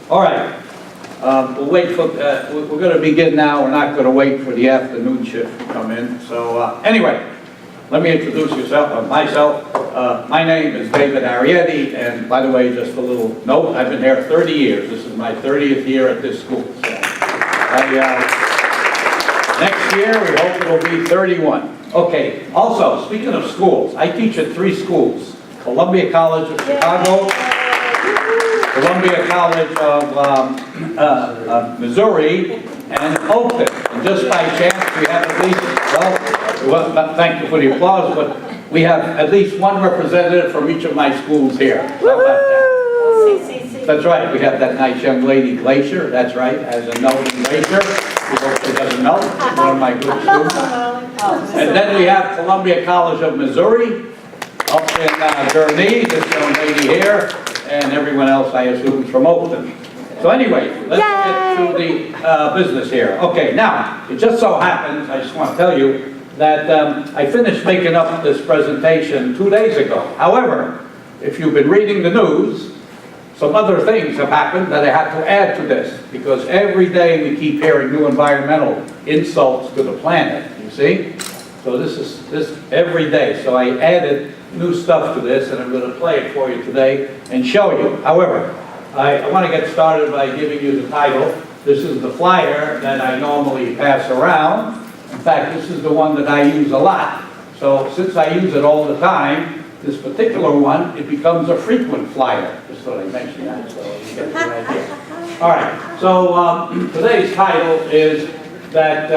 All right. We'll wait for, we're going to begin now. We're not going to wait for the afternoon shift to come in. So anyway, let me introduce myself. My name is David Arietti, and by the way, just a little note, I've been here 30 years. This is my 30th year at this school. So next year, we hope it'll be 31. Okay, also, speaking of schools, I teach at 3 schools: Columbia College of Chicago, Columbia College of Missouri, and Oakton. And just by chance, we have at least, well, thank you for the applause, but we have at least one representative from each of my schools here. How about that? That's right, we have that nice young lady, Glacier, that's right, as a note in Glacier. We hope she doesn't know, one of my good students. And then we have Columbia College of Missouri, up in Gurnee, this young lady here, and everyone else, I assume, is from Oakton. So anyway, let's get to the business here. Okay, now, it just so happens, I just want to tell you, that I finished making up this presentation 2 days ago. However, if you've been reading the news, some other things have happened that I had to add to this, because every day we keep hearing new environmental insults to the planet, you see? So this is every day. So I added new stuff to this, and I'm going to play it for you today and show you. However, I want to get started by giving you the title. This is the flyer that I normally pass around. In fact, this is the one that I use a lot. So since I use it all the time, this particular one, it becomes a frequent flyer. Just thought I'd mention that so you get the idea. All right, so today's title is that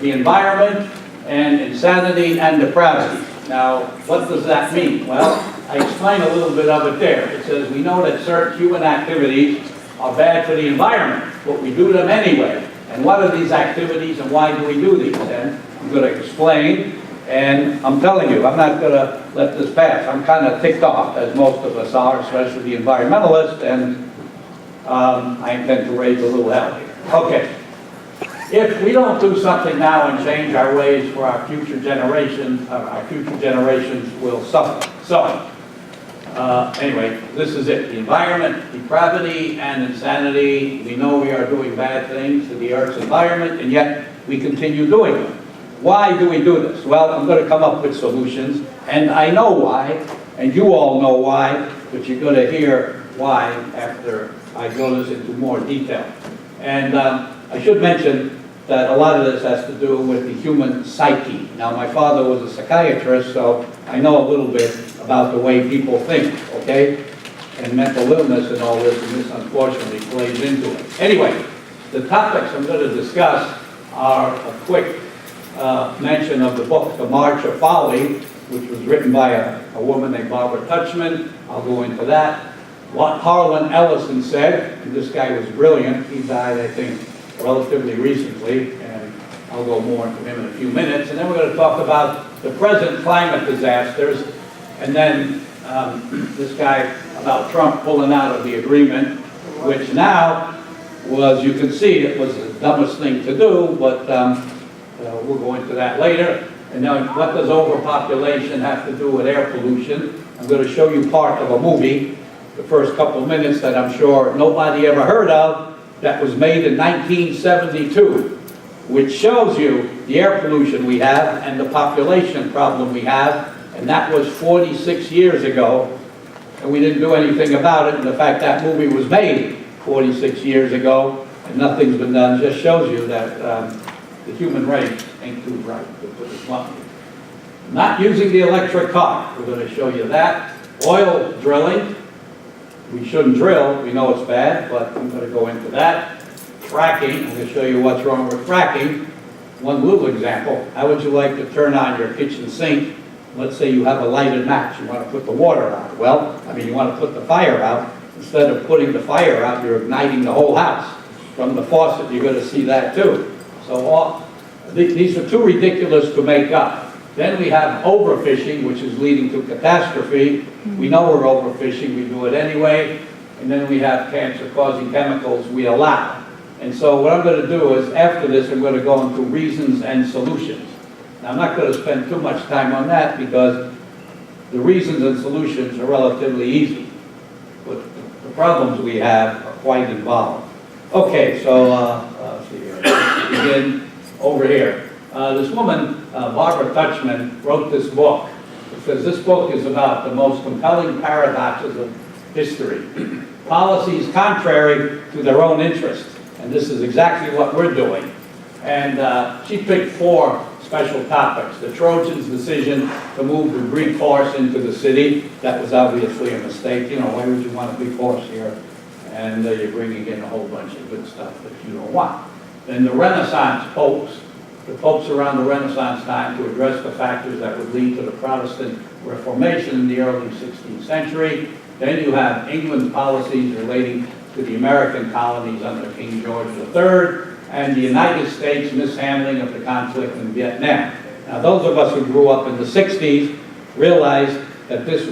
the environment and insanity and depravity. Now, what does that mean? Well, I explain a little bit of it there. It says we know that certain human activities are bad for the environment, but we do them anyway. And what are these activities and why do we do these? And I'm going to explain, and I'm telling you, I'm not going to let this pass. I'm kind of ticked off, as most of us are, especially the environmentalists, and I intend to raise a little hell here. Okay. If we don't do something now and change our ways for our future generations will suffer. So, anyway, this is it. The environment, depravity, and insanity. We know we are doing bad things to the Earth's environment, and yet we continue doing them. Why do we do this? Well, I'm going to come up with solutions, and I know why, and you all know why, but you're going to hear why after I go into more detail. And I should mention that a lot of this has to do with the human psyche. Now, my father was a psychiatrist, so I know a little bit about the way people think, okay? And mental illness and all this, and this unfortunately plays into it. Anyway, the topics I'm going to discuss are a quick mention of the book, The March of Folly, which was written by a woman named Barbara Tuchman. I'll go into that. What Harlan Ellison said, and this guy was brilliant. He died, I think, relatively recently, and I'll go more into him in a few minutes. And then we're going to talk about the present climate disasters, and then this guy about Trump pulling out of the agreement, which now was, you can see, it was the dumbest thing to do, but we'll go into that later. And now, what does overpopulation have to do with air pollution? I'm going to show you part of a movie, the first couple minutes, that I'm sure nobody ever heard of, that was made in 1972, which shows you the air pollution we have and the population problem we have, and that was 46 years ago, and we didn't do anything about it. And the fact that movie was made 46 years ago and nothing's been done just shows you that the human race ain't too bright, to put it bluntly. Not using the electric car, we're going to show you that. Oil drilling. We shouldn't drill, we know it's bad, but I'm going to go into that. Fracking, I'm going to show you what's wrong with fracking. One little example, how would you like to turn on your kitchen sink? Let's say you have a lighted match, you want to put the water out. Well, you want to put the fire out. Instead of putting the fire out, you're igniting the whole house. From the faucet, you're going to see that too. So these are too ridiculous to make up. Then we have overfishing, which is leading to catastrophe. We know we're overfishing, we do it anyway. And then we have cancer-causing chemicals we allow. And so what I'm going to do is, after this, I'm going to go into reasons and solutions. Now, I'm not going to spend too much time on that because the reasons and solutions are relatively easy. But the problems we have quite involved. Okay, so let's see here. Begin over here. This woman, Barbara Touchman, wrote this book. It says this book is about the most compelling paradoxes of history. Policies contrary to their own interests. And this is exactly what we're doing. And she picked 4 special topics. The Trojans' decision to move the Greek horse into the city. That was obviously a mistake. You know, why would you want a big horse here? And you're bringing in a whole bunch of good stuff that you don't want. Then the Renaissance popes, the popes around the Renaissance time to address the factors that would lead to the Protestant Reformation in the early 16th century. Then you have England's policies relating to the American colonies under King George III, and the United States mishandling of the conflict in Vietnam. Now, those of us who grew up in the 60s realized that this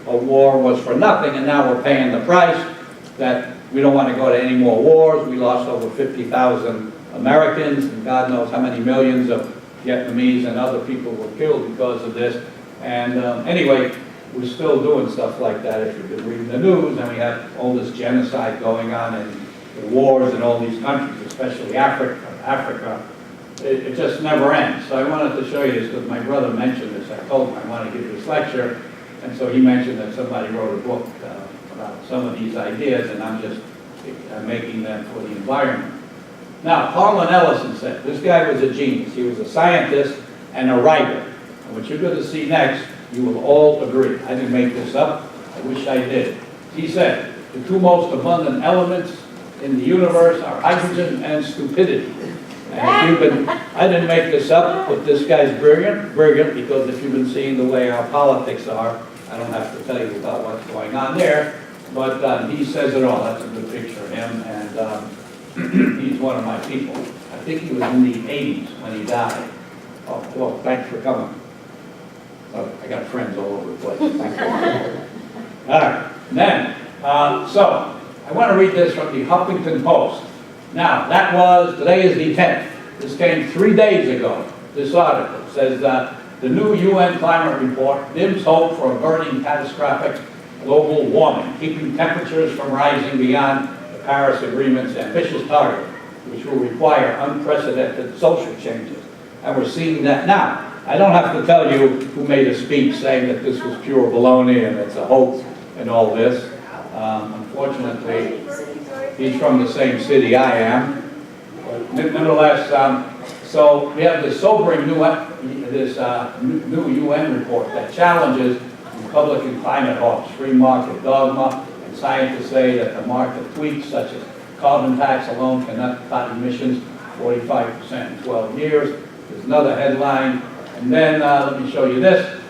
war was for nothing, and now we're paying the price, that we don't want to go to any more wars. We lost over 50,000 Americans, and God knows how many millions of Vietnamese and other people were killed because of this. And anyway, we're still doing stuff like that if you've been reading the news, and we have all this genocide going on and wars in all these countries, especially Africa. It just never ends. So I wanted to show you this because my brother mentioned this. I told him I want to give this lecture, and so he mentioned that somebody wrote a book about some of these ideas, and I'm just making them for the environment. Now, Harlan Ellison said, this guy was a genius. He was a scientist and a writer. And what you're going to see next, you will all agree. I didn't make this up. I wish I did. He said, the 2 most abundant elements in the universe are hydrogen and stupidity. And if you've been, I didn't make this up, but this guy's brilliant, because if you've been seeing the way our politics are, I don't have to tell you about what's going on there, but he says it all. That's a good picture of him, and he's one of my people. I think he was in the 80s when he died. Oh, well, thanks for coming. Oh, I got friends all over the place. Thanks for coming. All right, then, so I want to read this from the Huffington Post. Now, today is the 10th. This came 3 days ago. This article says that the new UN climate report dims hope for averting catastrophic global warming, keeping temperatures from rising beyond the Paris Agreement's ambitious target, which will require unprecedented social changes. And we're seeing that now. I don't have to tell you who made a speech saying that this was pure baloney and it's a hoax and all this. Unfortunately, he's from the same city I am. But nevertheless, so we have this sobering new UN report that challenges Republican climate hawks, free market dogma, and scientists say that the market tweaks such as carbon tax alone cannot cut emissions 45% in 12 years. There's another headline. And then let me show you this.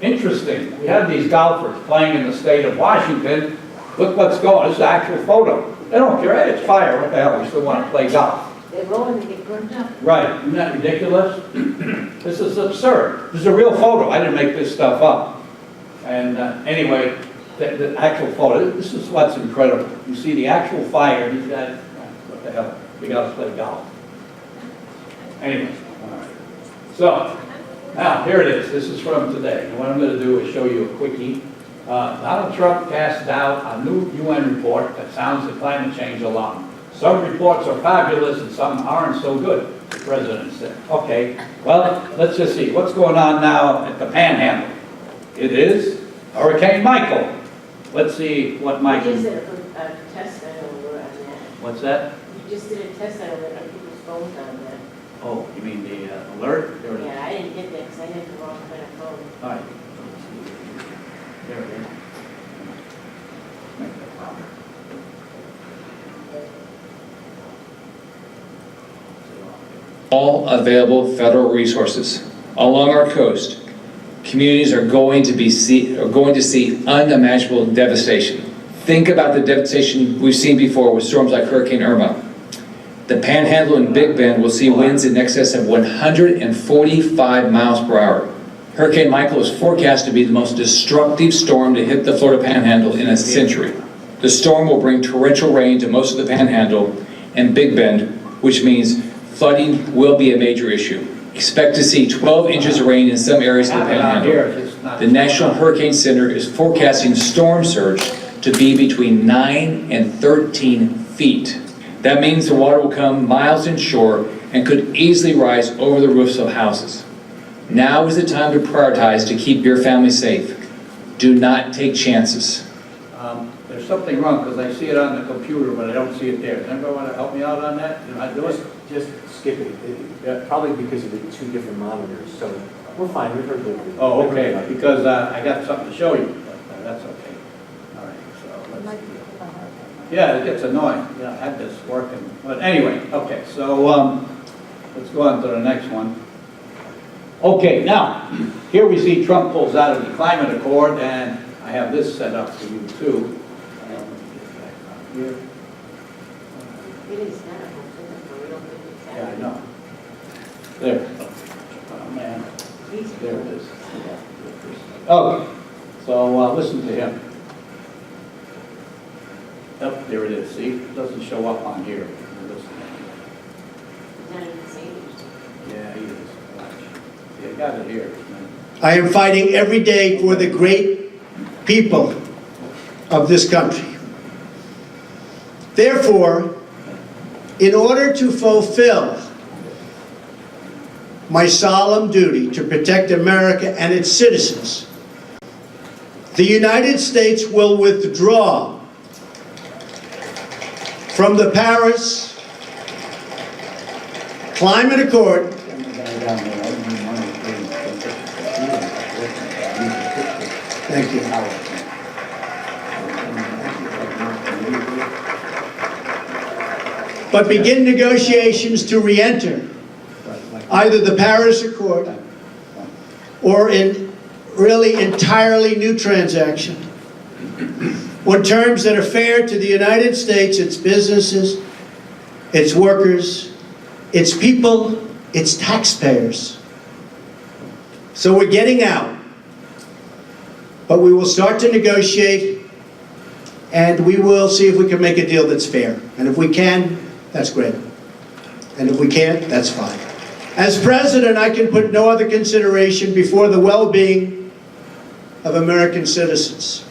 Interesting. We have these golfers playing in the state of Washington. Look what's going on. This is an actual photo. They don't care. Hey, it's fire. What the hell? We still want to play golf. They're rolling to get burned up. Right. Isn't that ridiculous? This is absurd. This is a real photo. I didn't make this stuff up. And anyway, the actual photo. This is what's incredible. You see the actual fire. These guys, what the hell? We got to play golf. Anyway. All right. So, now, here it is. This is from today. And what I'm going to do is show you a quickie. Donald Trump cast doubt on new UN report that sounds the climate change alarm. Some reports are fabulous and some aren't so good, the president said. Okay, well, let's just see. What's going on now at the Panhandle? It is Hurricane Michael. Let's see what Michael... You just did a test on that. What's that? You just did a test on people's phones on that. Oh, you mean the alert? Yeah, I didn't get that because I had the wrong kind of phone. All right. There it is. Make that proper. All available federal resources along our coast. Communities are going to see unimaginable devastation. Think about the devastation we've seen before with storms like Hurricane Irma. The Panhandle and Big Bend will see winds in excess of 145 miles per hour. Hurricane Michael is forecast to be the most destructive storm to hit the Florida Panhandle in a century. The storm will bring torrential rain to most of the Panhandle and Big Bend, which means flooding will be a major issue. Expect to see 12 inches of rain in some areas of the Panhandle. The National Hurricane Center is forecasting storm surge to be between 9 and 13 feet. That means the water will come miles inshore and could easily rise over the roofs of houses. Now is the time to prioritize to keep your family safe. Do not take chances. There's something wrong, because I see it on the computer, but I don't see it there. Does anybody want to help me out on that? Can I do it? Just skip it. Probably because of the two different monitors, so we're fine, we've heard the. Oh, okay, because I got something to show you, but that's okay. All right, so let's see. Yeah, it gets annoying. Yeah, I had this working. But anyway, okay, so let's go on to the next one. Okay, now, here we see Trump pulls out of the climate accord, and I have this set up for you too. Let me get back on here. It is kind of for real. Yeah, I know. There. Oh, man. There it is. Okay, so listen to him. Yep, there it is. See, it doesn't show up on here. Listen. He's not even saying it. Yeah, he is. Watch. See, I got it here. I am fighting every day for the great people of this country. Therefore, in order to fulfill my solemn duty to protect America and its citizens, the United States will withdraw from the Paris Climate Accord Thank you. But begin negotiations to re-enter either the Paris Accord or in really entirely new transaction on terms that are fair to the United States, its businesses, its workers, its people, its taxpayers. So we're getting out. But we will start to negotiate, and we will see if we can make a deal that's fair. And if we can, that's great. And if we can't, that's fine. As president, I can put no other consideration before the well-being of American citizens.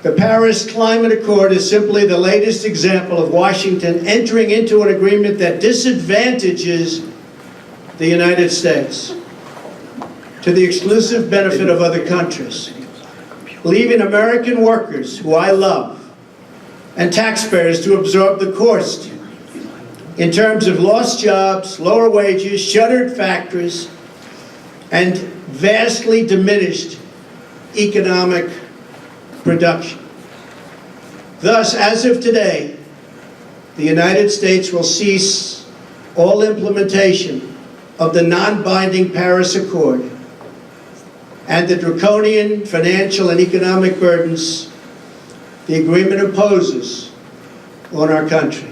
The Paris Climate Accord is simply the latest example of Washington entering into an agreement that disadvantages the United States to the exclusive benefit of other countries, leaving American workers, who I love, and taxpayers to absorb the cost in terms of lost jobs, lower wages, shuttered factories, and vastly diminished economic production. Thus, as of today, the United States will cease all implementation of the non-binding Paris Accord and the draconian financial and economic burdens the agreement imposes on our country.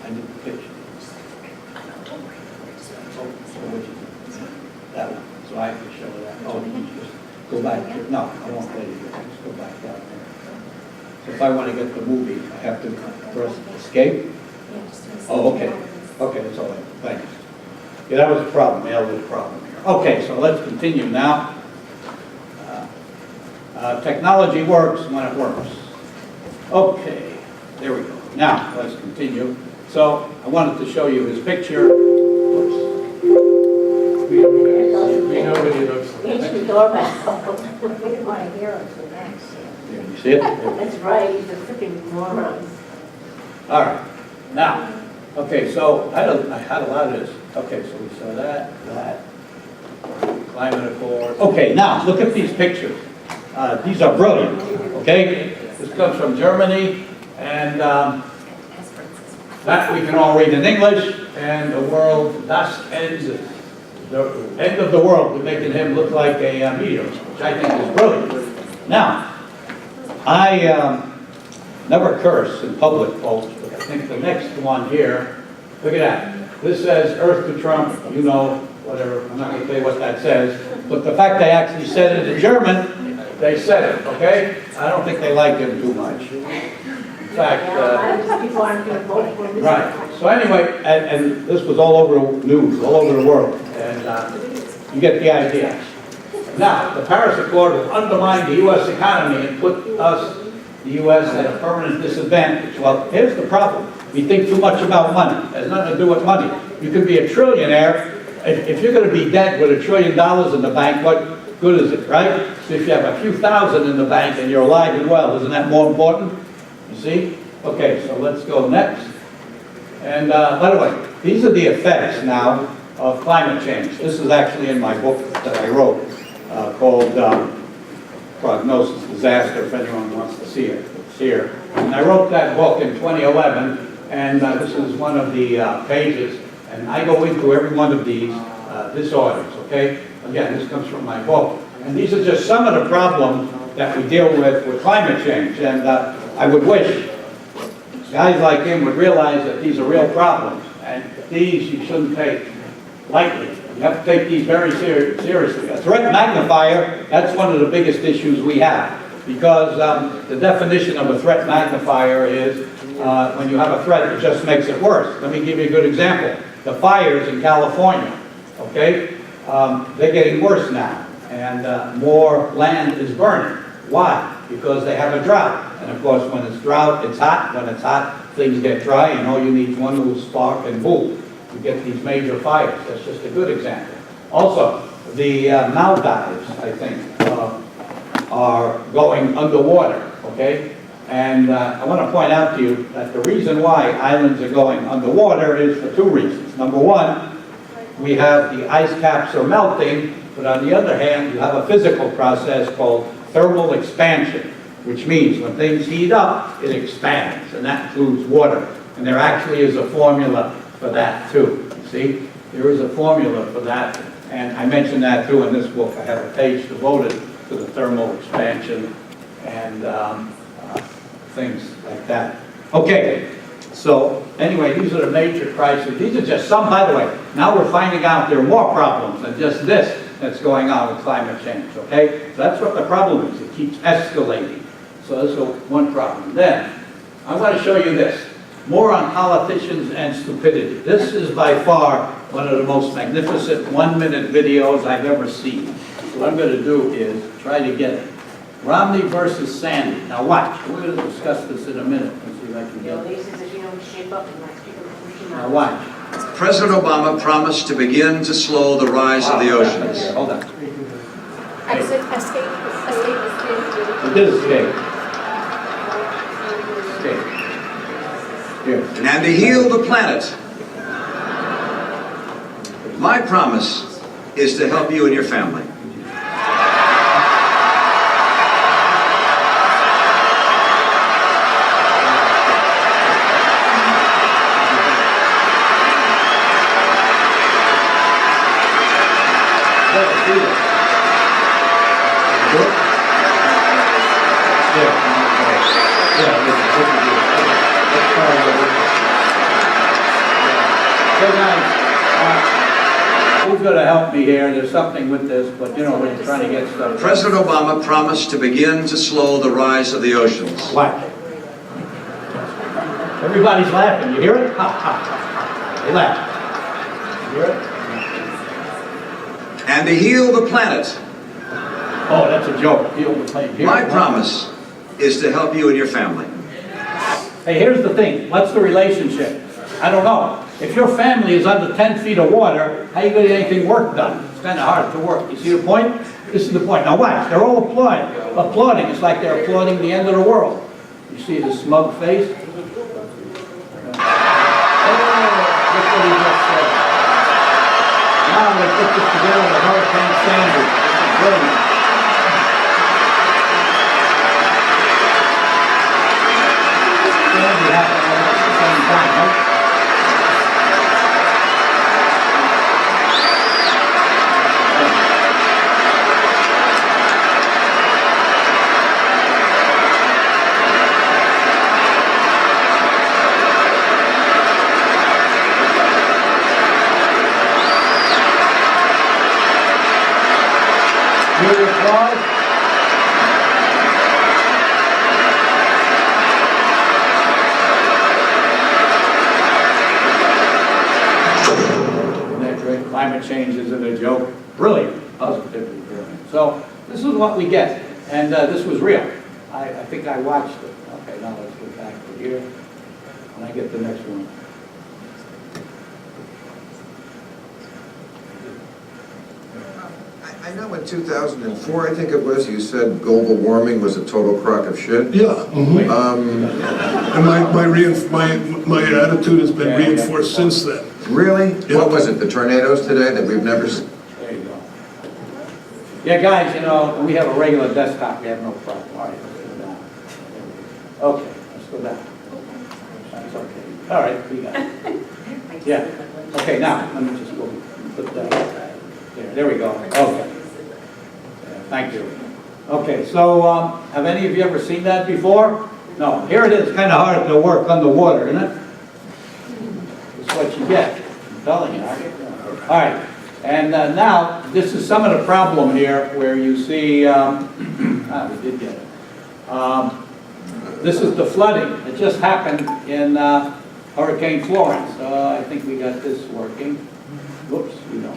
I need the picture. That one, so I can show that. Oh, just go back. No, I won't let you. Just go back down there. So if I want to get the movie, I have to first escape? Oh, okay. Okay, that's all right. Thanks. Yeah, that was a problem. Yeah, that was a problem here. Okay, so let's continue now. Technology works when it works. Okay, there we go. Now, let's continue. So, I wanted to show you his picture. Oops. We know what he looks like. Answer the doorbell. We didn't want to hear him for next. There, you see it? That's right, he's a freaking moron. All right. Now, okay, so I had a lot of this. Okay, so we saw that, climate accord. Okay, now, look at these pictures. These are brilliant, okay? This comes from Germany, and that we can all read in English, and the world, das Ende, the end of the world, we're making him look like a meteor, which I think is brilliant. Now, I never curse in public, folks, but I think the next one here, look at that. This says Earth to Trump, you know, whatever, I'm not going to tell you what that says, but the fact they actually said it in German, they said it, okay? I don't think they like him too much. In fact, People aren't going to vote for him. right. So anyway, and this was all over the news, all over the world, and you get the idea. Now, the Paris Accord will undermine the U.S. economy and put us, the U.S., at a permanent disadvantage. Well, here's the problem. We think too much about money. It has nothing to do with money. You could be a trillionaire. If you're going to be dead with $1 trillion in the bank, what good is it, right? So if you have a few thousand in the bank and you're alive and well, isn't that more important? You see? Okay, so let's go next. And by the way, these are the effects now of climate change. This is actually in my book that I wrote called Prognosis Disaster, if anyone wants to see it. It's here. And I wrote that book in 2011, and this is one of the pages. And I go into every one of these disorders, okay? Again, this comes from my book. And these are just some of the problems that we deal with climate change. And I would wish guys like him would realize that these are real problems. And these you shouldn't take lightly. You have to take these very seriously. A threat magnifier, that's one of the biggest issues we have. Because the definition of a threat magnifier is when you have a threat, it just makes it worse. Let me give you a good example. The fires in California, okay? They're getting worse now. And more land is burning. Why? Because they have a drought. And of course, when it's drought, it's hot. When it's hot, things get dry, and all you need is one little spark, and boom, you get these major fires. That's just a good example. Also, the Maldives, I think, are going underwater, okay? And I want to point out to you that the reason why islands are going underwater is for two reasons. Number one, we have the ice caps are melting, but on the other hand, you have a physical process called thermal expansion, which means when things heat up, it expands, and that includes water. And there actually is a formula for that too. See, there is a formula for that, and I mentioned that too in this book. I have a page devoted to the thermal expansion and things like that. Okay, so anyway, these are the major crises. These are just some, by the way. Now we're finding out there are more problems than just this that's going on with climate change, okay? So that's what the problem is. It keeps escalating. So this is one problem. Then, I want to show you this. More on politicians and stupidity. This is by far one of the most magnificent one-minute videos I've ever seen. So what I'm going to do is try to get it. Romney versus Sandy. Now watch. We're going to discuss this in a minute. Let's see if I can get it. He says if you don't shape up, you might push him Now out. watch. President Obama promised to begin to slow the rise of the oceans. Hold on. Escape. It did escape. Escape. Here. And to heal the planet, my promise is to help you and your family. Who's going to help me here? There's something with this, but you know, when you're trying to get stuff. President Obama promised to begin to slow the rise of the oceans. Watch. Everybody's laughing. You hear it? Ha, ha, ha. They laugh. You hear it? And to heal the planet, Oh, that's a joke. Heal the plane. Hear my it? promise is to help you and your family. Hey, here's the thing. What's the relationship? I don't know. If your family is under 10 feet of water, how are you going to get anything work done? It's kind of hard to work. You see the point? This is the point. Now watch. They're all applauding. Applauding. It's like they're applauding the end of the world. You see the smug face? Oh, look what he just said. Now they put this together with Hurricane Sandy. This is brilliant. Sandy happened almost at the same time, right? Hear the applause? change isn't a joke. Brilliant, positively brilliant. So this is what we get, and this was real. I think I watched it. Okay, now let's go back to here, and I get the next one. I know in 2004, I think it was, you said global warming was a total crock of shit. Yeah. And my attitude has been reinforced since then. Really? Yeah. What was it, the tornadoes today that we've never seen? There you go. Yeah, guys, you know, we have a regular desktop, we have no problem. All right, let's go down. Okay, let's go down. That's okay. All right, we got it. Yeah. Okay, now, let me just go put that there we go. Okay. Yeah, thank you. Okay, so have any of you ever seen that before? No. Here it is, kind of hard to work underwater, isn't it? It's what you get. I'm telling you. All right. And now, this is some of the problem here where you see, we did get it. This is the flooding. It just happened in Hurricane Florence. I think we got this working. Whoops, we don't.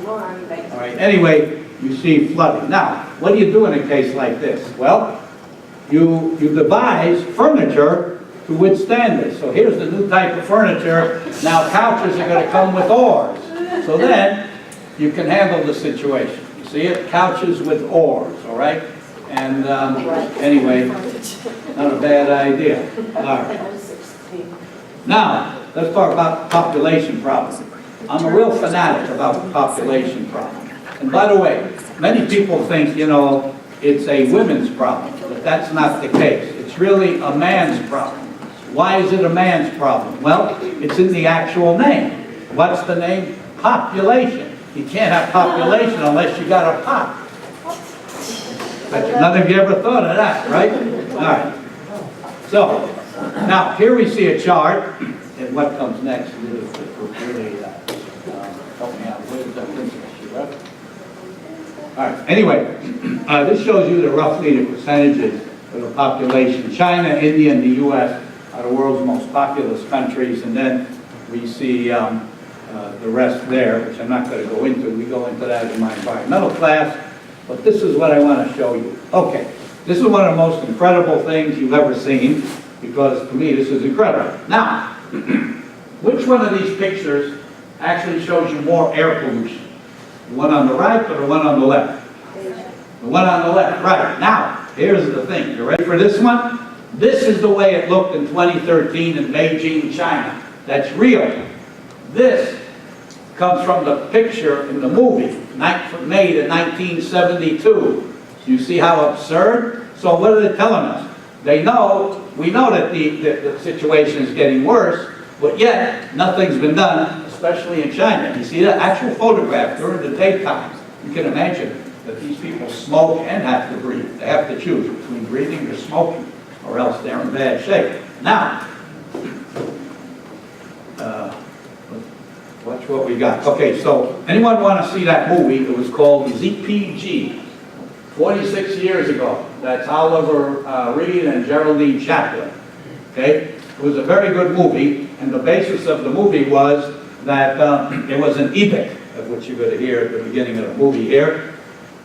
All right, anyway, you see flooding. Now, what do you do in a case like this? Well, you devise furniture to withstand this. So here's the new type of furniture. Now couches are going to come with oars. So then you can handle the situation. You see it? Couches with oars, all right? And anyway, not a bad idea. All right. Now, let's talk about population problems. I'm a real fanatic about the population problem. And by the way, many people think, you know, it's a women's problem, but that's not the case. It's really a man's problem. Why is it a man's problem? Well, it's in the actual name. What's the name? Population. You can't have population unless you got a pop. But none of you ever thought of that, right? All right. So, now here we see a chart, and what comes next is really help me out. Where's that principal sheet, right? All right. Anyway, this shows you roughly the percentages of the population. China, India, and the U.S. are the world's most populous countries, and then we see the rest there, which I'm not going to go into. We go into that in my environmental class, but this is what I want to show you. Okay, this is one of the most incredible things you've ever seen, because to me this is incredible. Now, which one of these pictures actually shows you more air pollution? The one on the right or the one on the left? The one on the left, right. Now, here's the thing. You ready for this one? This is the way it looked in 2013 in Beijing, China. That's real. This comes from the picture in the movie, made in 1972. You see how absurd? So what are they telling us? We know that the situation is getting worse, but yet nothing's been done, especially in China. You see that actual photograph during the daytime. You can imagine that these people smoke and have to breathe. They have to choose between breathing or smoking, or else they're in bad shape. Now, watch what we got. Okay, so anyone want to see that movie? It was called ZPG, 46 years ago. That's Oliver Reed and Geraldine Chaplin. Okay, it was a very good movie, and the basis of the movie was that it was an edict, of which you're going to hear at the beginning of the movie here.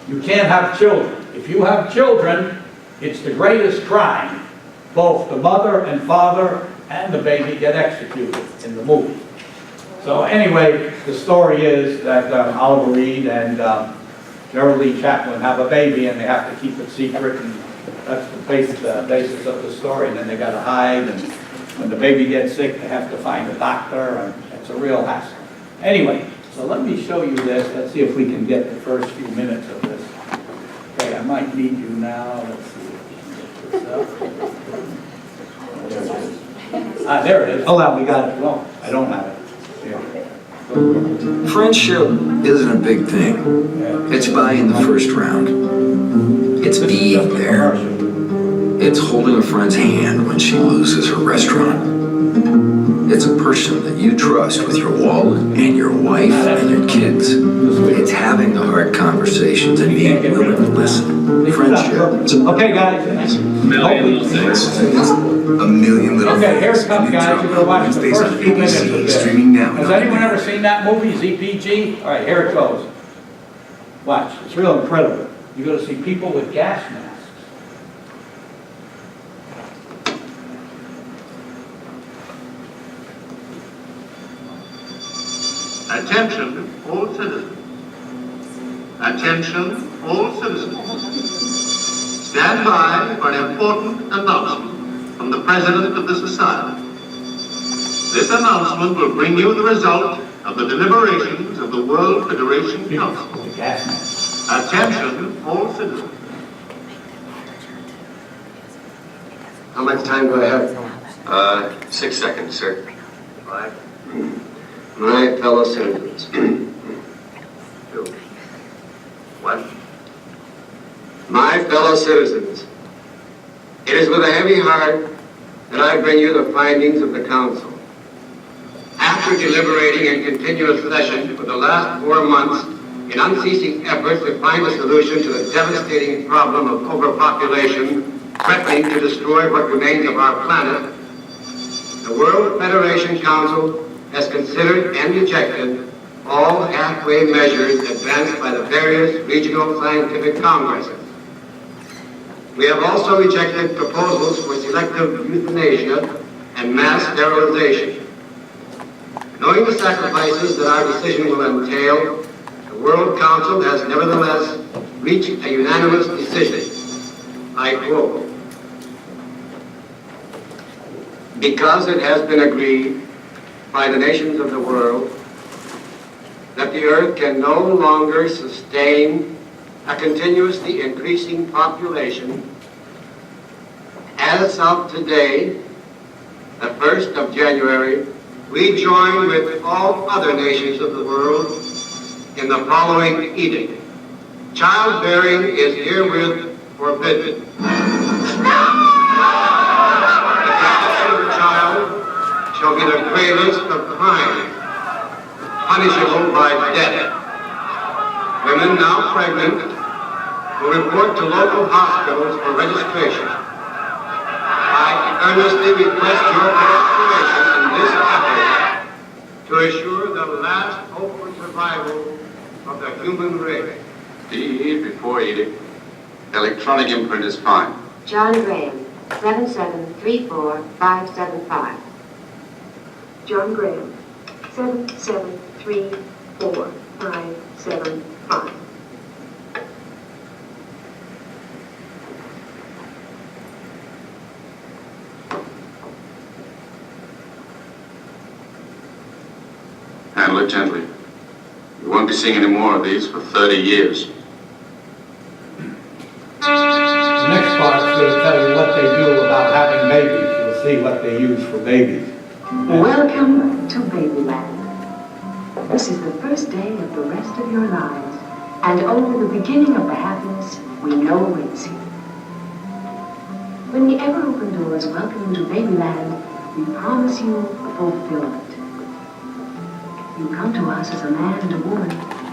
You can't have children. If you have children, it's the greatest crime. Both the mother and father and the baby get executed in the movie. So anyway, the story is that Oliver Reed and Geraldine Chaplin have a baby, and they have to keep it secret, and that's the basis of the story. And then they got to hide, and when the baby gets sick, they have to find a doctor, and it's a real hassle. Anyway, so let me show you this. Let's see if we can get the first few minutes of this. Okay, I might need you now. Let's see if we can get this up. There it is. There it is. Oh, well, we got it. Well, I don't have it. Yeah. Friendship isn't a big thing. It's buying the first round. It's being there. It's holding a friend's hand when she loses her restaurant. It's a person that you trust with your wallet and your wife and your kids. It's having the hard conversations and being willing to listen. Friendship. Okay, guys. A million little Okay, here it things. comes, guys. You're gonna watch the Wednesdays on first few minutes of ABC, this. streaming now. Has anyone ever seen that movie, ZPG? All right, here it goes. Watch, it's real incredible. You're gonna see people with gas masks. Attention, all citizens. Attention, all citizens. Stand by for an important announcement from the President of the Society. This announcement will bring you the result of the deliberations of the World Federation Council. With the gas masks. Attention, all citizens. How much time do I have? 6 seconds, sir. 5. My fellow citizens. 2. 1. My fellow citizens, it is with a heavy heart that I bring you the findings of the Council. After deliberating in continuous session for the last 4 months in unceasing efforts to find a solution to the devastating problem of overpopulation threatening to destroy what remains of our planet, the World Federation Council has considered and rejected all halfway measures advanced by the various regional scientific congresses. We have also rejected proposals for selective euthanasia and mass sterilization. Knowing the sacrifices that our decision will entail, the World Council has nevertheless reached a unanimous decision. I quote, because it has been agreed by the nations of the world that the earth can no longer sustain a continuously increasing population, as of today, the 1st of January, we join with all other nations of the world in the following edict. Childbearing is herewith forbidden. Shall be the gravest of crimes, punishable by death. Women now pregnant will report to local hospitals for registration. I earnestly request your cooperation in this effort to assure the last hope for survival of the human race. DE before edict. Electronic imprint is fine. John Graham, 7734575. John Graham, 7734575. Handle it gently. You won't be seeing any more of these for 30 years. The next part's going to tell you what they do about having babies. You'll see what they use for babies. Welcome to Babyland. This is the first day of the rest of your lives, and only the beginning of the happiness we know awaits you. When the ever-open doors welcome you to Babyland, we promise you fulfillment. You come to us as a man and a woman.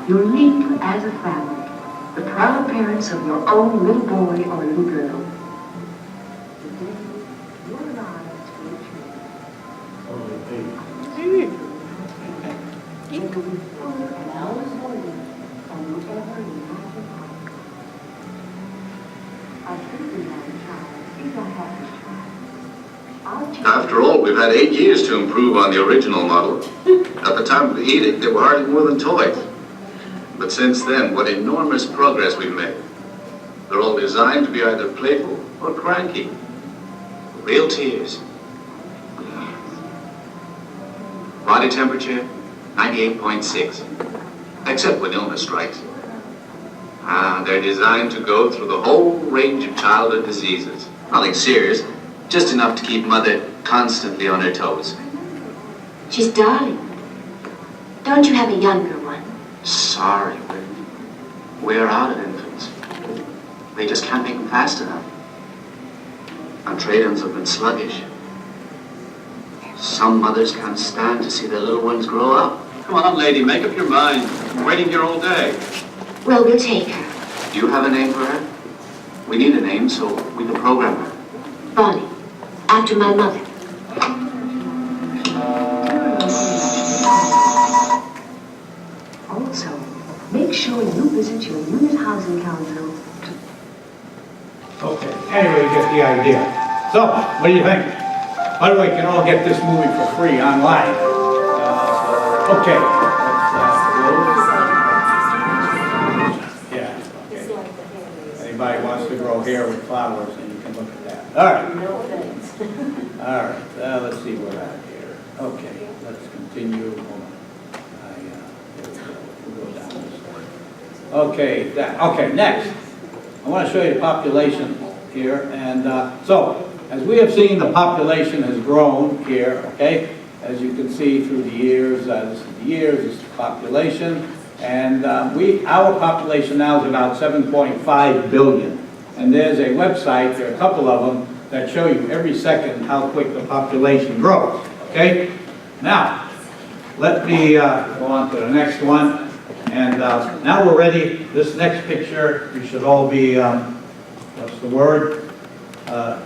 You're lead as a family, the proud parents of your own little boy or little girl. Today, your lives will change. There will be food and hours waiting on whatever you have in mind. A Babyland child is a happy child. Our children- After all, we've had 8 years to improve on the original model. At the time of the edict, they were hardly more than toys. But since then, what enormous progress we've made. They're all designed to be either playful or cranky. Real tears. Body temperature, 98.6. Except when illness strikes. They're designed to go through the whole range of childhood diseases. Nothing serious, just enough to keep mother constantly on her toes. She's darling. Don't you have a younger one? Sorry, we're out of infants. They just can't make them fast enough. Our trade-ins have been sluggish. Some mothers can't stand to see their little ones grow up. Come on, lady, make up your mind. I'm waiting here all day. Well, we'll take her. Do you have a name for her? We need a name so we can program her. Bonnie, after my mother. Also, make sure you visit your unit housing council. Okay, anyway, you get the idea. So, what do you think? By the way, you can all get this movie for free online. Okay. Yeah. Okay. Anybody wants to grow hair with flowers, then you can look at that. All right. All right. Let's see what I have here. Okay, let's continue. Hold on. We'll go down this way. Okay. Okay. Next, I want to show you the population here, and so. As we have seen, the population has grown here, okay? As you can see through the years, this is the years, this is the population. And our population now is about 7.5 billion. And there's a website, there are a couple of them, that show you every second how quick the population grows, okay? Now, let me go on to the next one. And now we're ready. This next picture, you should all be, what's the word?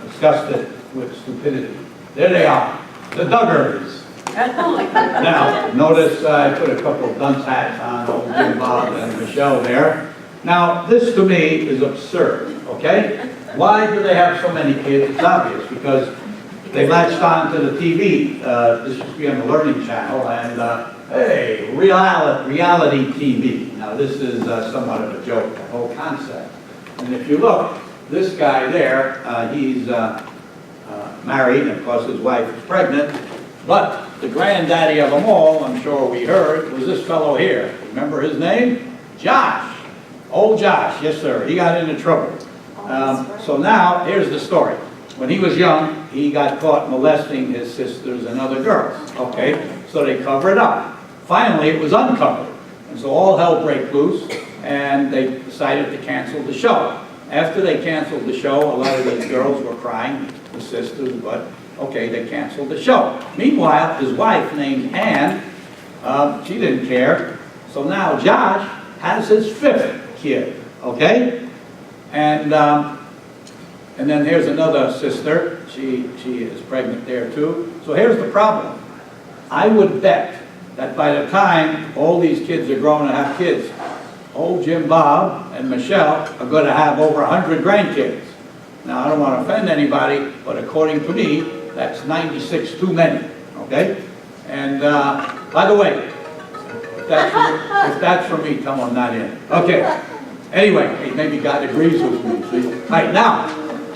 Disgusted with stupidity. There they are, the Duggars. Now, notice I put a couple of dunce hats on, old Jim Bob and Michelle there. Now, this to me is absurd, okay? Why do they have so many kids? It's obvious, because they latched on to the TV. This used to be on the Learning Channel, and hey, reality TV. Now, this is somewhat of a joke, the whole concept. And if you look, this guy there, he's married, and of course his wife is pregnant, but the granddaddy of them all, I'm sure we heard, was this fellow here. Remember his name? Josh. Old Josh, yes sir, he got into trouble. So now, here's the story. When he was young, he got caught molesting his sisters and other girls, okay? So they covered it up. Finally, it was uncovered, and so all hell broke loose, and they decided to cancel the show. After they canceled the show, a lot of these girls were crying, the sisters, but okay, they canceled the show. Meanwhile, his wife, named Ann, she didn't care. So now Josh has his 5th kid, okay? And then here's another sister. She is pregnant there too. So here's the problem. I would bet that by the time all these kids are grown and have kids, old Jim Bob and Michelle are going to have over 100 grandkids. Now, I don't want to offend anybody, but according to me, that's 96 too many, okay? And by the way, if that's for me, tell them I'm not in. Okay. Anyway, maybe God agrees with me. See? All right, now,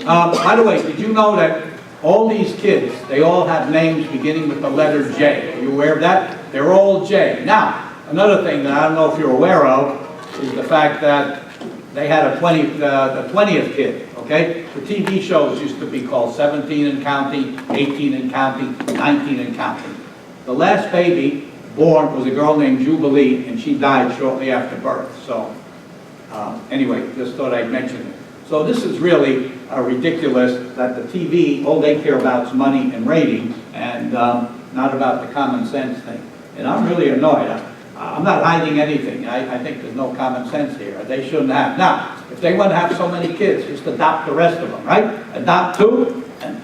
by the way, did you know that all these kids, they all have names beginning with the letter J? Are you aware of that? They're all J. Now, another thing that I don't know if you're aware of is the fact that they had the 20th kid, okay? The TV shows used to be called 17 and Counting, 18 and Counting, 19 and Counting. The last baby born was a girl named Jubilee, and she died shortly after birth. So, anyway, just thought I'd mention it. So this is really ridiculous that the TV, all they care about is money and ratings, and not about the common sense thing. And I'm really annoyed. I'm not hiding anything. I think there's no common sense here. They shouldn't have. Now, if they want to have so many kids, just adopt the rest of them, right? Adopt 2, and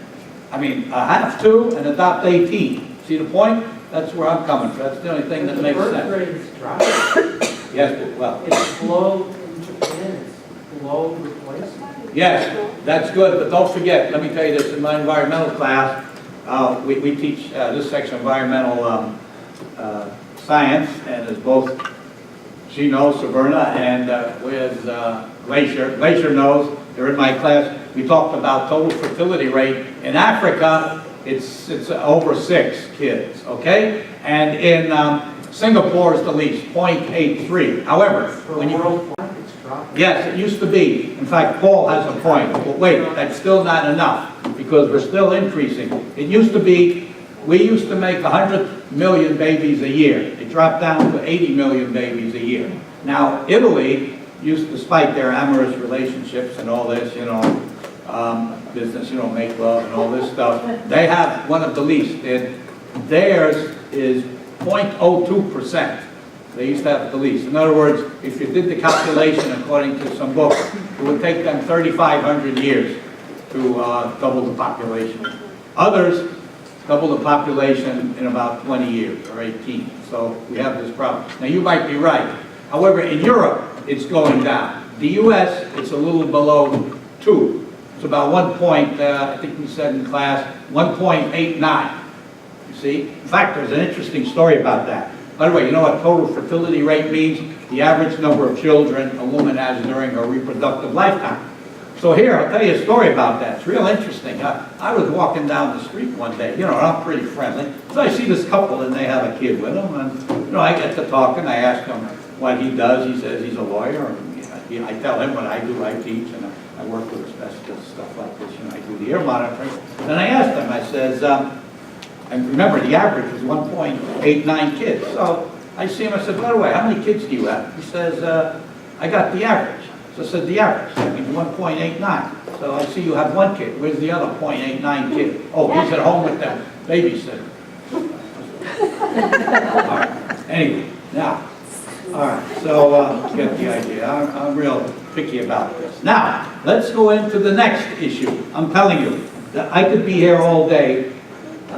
have 2 and adopt 18. See the point? That's where I'm coming from. That's the only thing that makes sense. The birth rate is dropping. Yes, well. It's slow in Japan, it's slow replacement. Yes, that's good, but don't forget, let me tell you this, in my environmental class, we teach this section of environmental science, and as both she knows, Saverna, and with Glacier. Glacier knows, they're in my class. We talked about total fertility rate. In Africa, it's over 6 kids, okay? And in Singapore is the least, 0.83. However, when you... It's dropping. Yes, it used to be. In fact, Paul has a point. But wait, that's still not enough, because we're still increasing. It used to be, we used to make 100 million babies a year. It dropped down to 80 million babies a year. Now, Italy used, despite their amorous relationships and all this, business, make love and all this stuff, they have one of the least. theirs is 0.02%. They used to have the least. In other words, if you did the calculation according to some books, it would take them 3,500 years to double the population. Others double the population in about 20 years or 18. So we have this problem. Now you might be right. However, in Europe, it's going down. The US, it's a little below 2. It's about 1 point, I think we said in class, 1.89. You see? In fact, there's an interesting story about that. By the way, you know what total fertility rate means? The average number of children a woman has during her reproductive lifetime. So here, I'll tell you a story about that. It's real interesting. I was walking down the street one day, you know, and I'm pretty friendly. So I see this couple and they have a kid with them. And, you know, I get to talking. I ask him what he does. He says he's a lawyer. And, you know, I tell him what I do. I teach and I work with asbestos, stuff like this. You know, I do the air monitoring. And I asked him, I says, and remember, the average was 1.89 kids. So I see him, I said, by the way, how many kids do you have? He says, I got the average. So I said, the average, that means 1.89. So I see you have one kid. Where's the other 0.89 kid? Oh, he's at home with them babysitter. All right. Anyway, now, all right, so let's get the idea. I'm real picky about this. Now, let's go into the next issue. I'm telling you, that I could be here all day,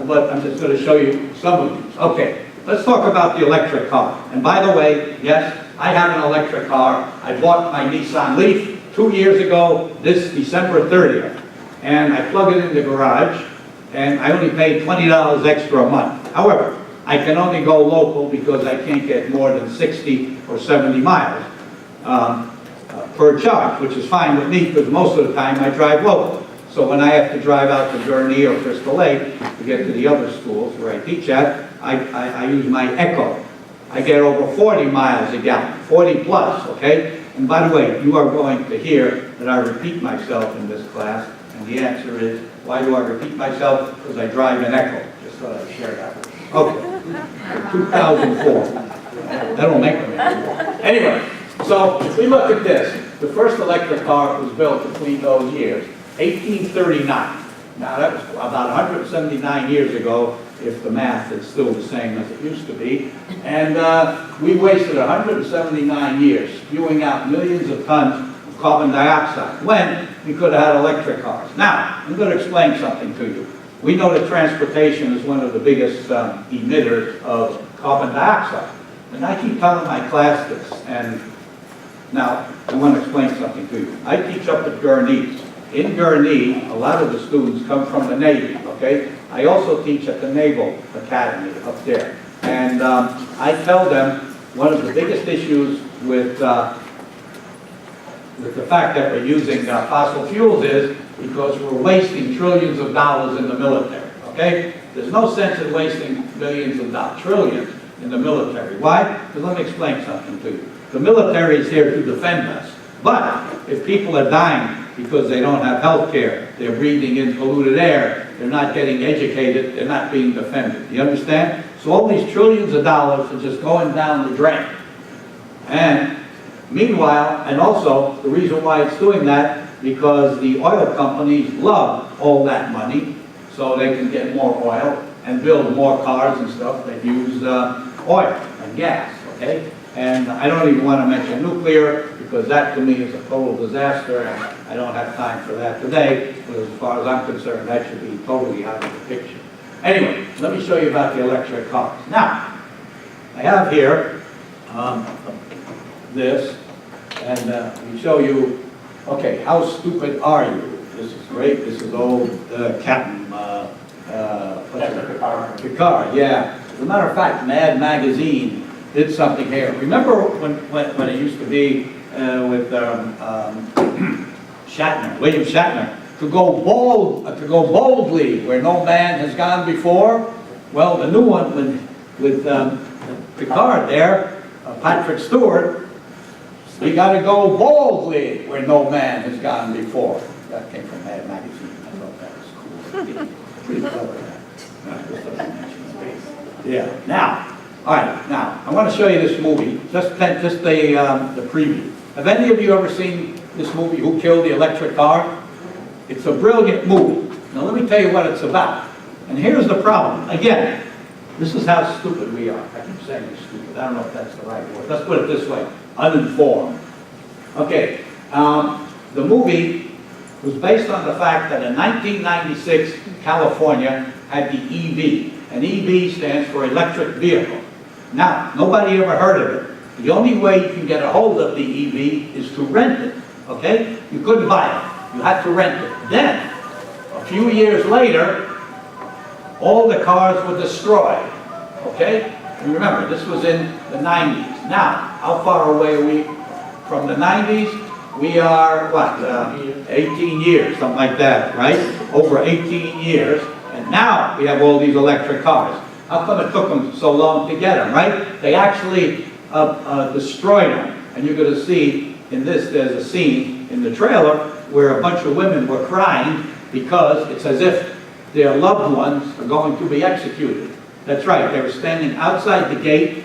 but I'm just going to show you some of these. Okay, let's talk about the electric car. And by the way, yes, I have an electric car. I bought my Nissan Leaf 2 years ago, this December 30th. And I plug it in the garage, and I only pay $20 extra a month. However, I can only go local because I can't get more than 60 or 70 miles per charge, which is fine with me because most of the time I drive local. So when I have to drive out to Gurnee or Crystal Lake to get to the other schools where I teach at, I use my Echo. I get over 40 miles a gallon, 40 plus, okay? And by the way, you are going to hear that I repeat myself in this class, and the answer is, why do I repeat myself? Because I drive an Echo. Just thought I'd share that with you. Okay, 2004. That don't make them anymore. Anyway, so if we look at this, the first electric car was built between those years, 1839. Now that was about 179 years ago, if the math is still the same as it used to be. And we wasted 179 years spewing out millions of tons of carbon dioxide when we could have had electric cars. Now, I'm going to explain something to you. We know that transportation is one of the biggest emitters of carbon dioxide. And I keep telling my class this, and now I want to explain something to you. I teach up at Gurnee. In Gurnee, a lot of the students come from the Navy, okay? I also teach at the Naval Academy up there. And I tell them one of the biggest issues with the fact that we're using fossil fuels is because we're wasting trillions of dollars in the military, okay? There's no sense in wasting billions of dollars, trillions in the military. Why? Because let me explain something to you. The military is here to defend us. But if people are dying because they don't have health care, they're breathing in polluted air, they're not getting educated, they're not being defended. You understand? So all these trillions of dollars are just going down the drain. And meanwhile, and also the reason why it's doing that, because the oil companies love all that money so they can get more oil and build more cars and stuff that use oil and gas, okay? And I don't even want to mention nuclear, because that to me is a total disaster, and I don't have time for that today, but as far as I'm concerned, that should be totally out of the picture. Anyway, let me show you about the electric cars. Now, I have here this, and we show you, okay, how stupid are you? This is great, this is old Captain Picard, yeah. As a matter of fact, Mad Magazine did something here. Remember when it used to be with Shatner, William Shatner, to go boldly where no man has gone before? Well, the new one with Picard there, Patrick Stewart, we got to go boldly where no man has gone before. That came from Mad Magazine. I thought that was cool. Pretty clever. Yeah. Now. All right, now, I want to show you this movie, just the preview. Have any of you ever seen this movie, Who Killed the Electric Car? It's a brilliant movie. Now, let me tell you what it's about. And here's the problem. Again, This is how stupid we are. I keep saying it's stupid. I don't know if that's the right word. Let's put it this way, uninformed. Okay, the movie was based on the fact that in 1996, California had the EV. And EV stands for electric vehicle. Now, nobody ever heard of it. The only way you can get a hold of the EV is to rent it, okay? You couldn't buy it. You had to rent it. Then, a few years later, all the cars were destroyed, okay? And remember, this was in the 90s. Now, how far away are we from the 90s? We are, what, 18 years, something like that, right? Over 18 years. And now we have all these electric cars. How come it took them so long to get them, right? They actually destroyed them. And you're going to see in this, there's a scene in the trailer where a bunch of women were crying because it's as if their loved ones are going to be executed. That's right, they were standing outside the gate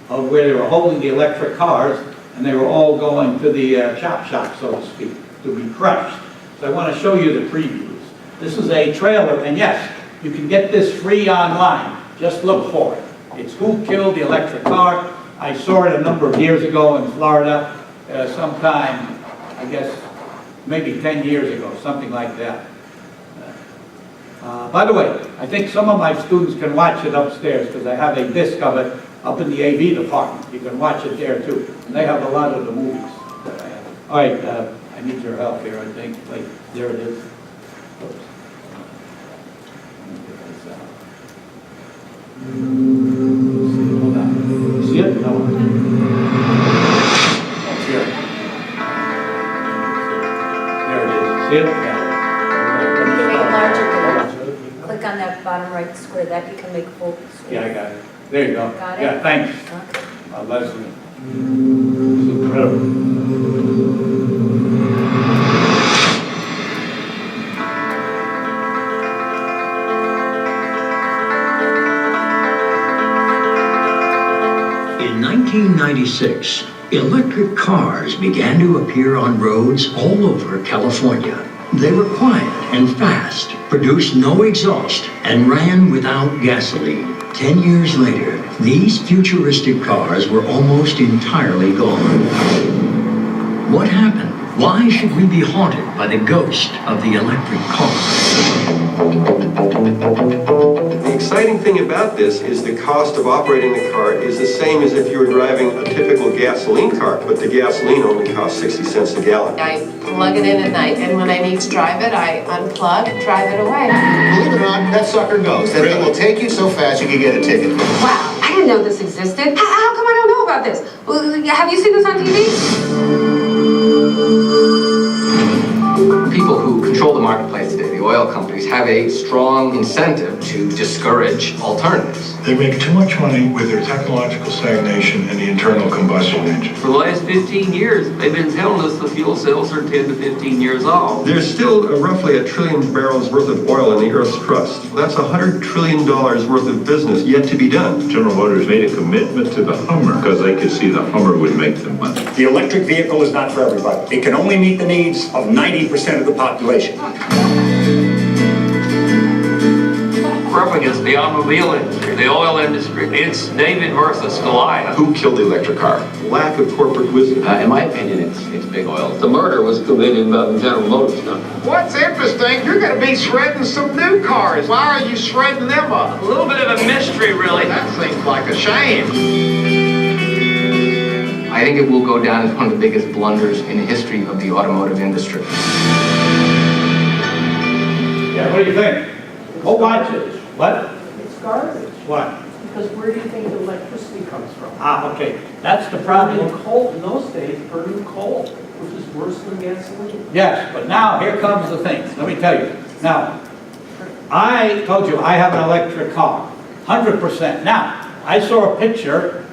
of where they were holding the electric cars, and they were all going to the chop shop, so to speak, to be crushed. So I want to show you the previews. This is a trailer, and yes, you can get this free online. Just look for it. It's Who Killed the Electric Car. I saw it a number of years ago in Florida, sometime, I guess, maybe 10 years ago, something like that. By the way, I think some of my students can watch it upstairs because I have a disc of it up in the AV department. You can watch it there too. And they have a lot of the movies that I have. All right, I need your help here, I think. Wait, there it is. Oops. Let me get this out. Hold on. See it? No. Oh, here. There it is. See it? Yeah. Make it larger. Click on that bottom right square. That you can make full screen. Yeah, I got it. There you go. Got it? Yeah, thanks. Okay. Leslie. It's incredible. In 1996, electric cars began to appear on roads all over California. They were quiet and fast, produced no exhaust, and ran without gasoline. 10 years later, these futuristic cars were almost entirely gone. What happened? Why should we be haunted by the ghost of the electric car? The exciting thing about this is the cost of operating the car is the same as if you were driving a typical gasoline car, but the gasoline only costs 60 cents a gallon. I plug it in at night, and when I need to drive it, I unplug, drive it away. Believe it or not, that sucker goes. That thing will take you so fast you can get a ticket. Wow, I didn't know this existed. How come I don't know about this? Have you seen this on TV? People who control the marketplace today, the oil companies, have a strong incentive to discourage alternatives. They make too much money with their technological stagnation and the internal combustion engine. For the last 15 years, they've been telling us the fuel cells are 10 to 15 years old. There's still roughly 1 trillion barrels worth of oil in the Earth's crust. That's $100 trillion worth of business yet to be done. General Motors made a commitment to the Hummer because they could see the Hummer would make them money. The electric vehicle is not for everybody. It can only meet the needs of 90% of the population. We're up against the automobile industry, the oil industry. It's David versus Goliath. Who killed the electric car? Lack of corporate wisdom. In my opinion, it's big oil. The murder was committed by the General Motors company. What's interesting, you're going to be shredding some new cars. Why are you shredding them up? A little bit of a mystery, really. That seems like a shame. I think it will go down as one of the biggest blunders in the history of the automotive industry. Yeah, what do you think? Go watch it. What? It's garbage. What? Because where do you think the electricity comes from? Ah, okay. That's the problem. Burning coal, in those days, burning coal, which is worse than gasoline. Yes, but now here comes the thing. Let me tell you. Now, I told you I have an electric car, 100%. Now, I saw a picture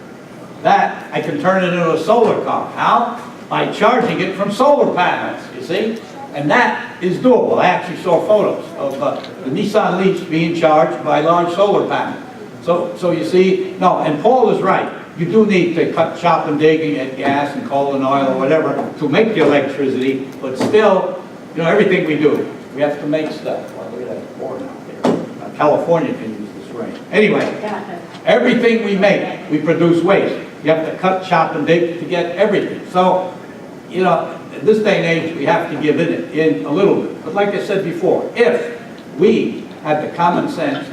that I can turn it into a solar car. How? By charging it from solar panels, you see? And that is doable. I actually saw photos of the Nissan Leafs being charged by large solar panels. So you see, no, and Paul is right. You do need to cut, chop and dig and get gas and coal and oil or whatever to make the electricity, but still, you know, everything we do, we have to make stuff. Well, look at that corn out there. California can use this rain. Anyway, everything we make, we produce waste. You have to cut, chop, and dig to get everything. So, you know, in this day and age, we have to give in a little bit. But like I said before, if we had the common sense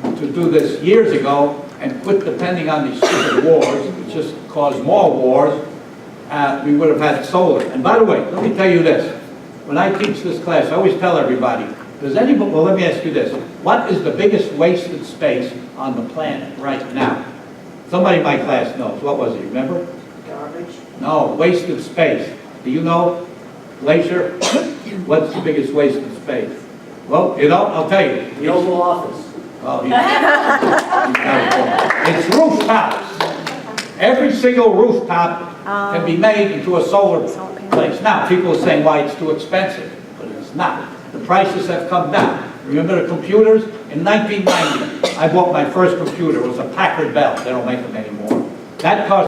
to do this years ago and quit depending on these stupid wars, which just cause more wars, we would have had solar. And by the way, let me tell you this. When I teach this class, I always tell everybody, does anybody, well, let me ask you this. What is the biggest wasted space on the planet right now? Somebody in my class knows. What was it, remember? Garbage. No, wasted space. Do you know? Glacier? What's the biggest wasted space? Well, you know, I'll tell you. The Oval Office. Well, it's rooftops. Every single rooftop can be made into a solar place. Now, people are saying why it's too expensive, but it's not. The prices have come down. Remember the computers? In 1990, I bought my first computer. It was a Packard Bell. They don't make them anymore. That cost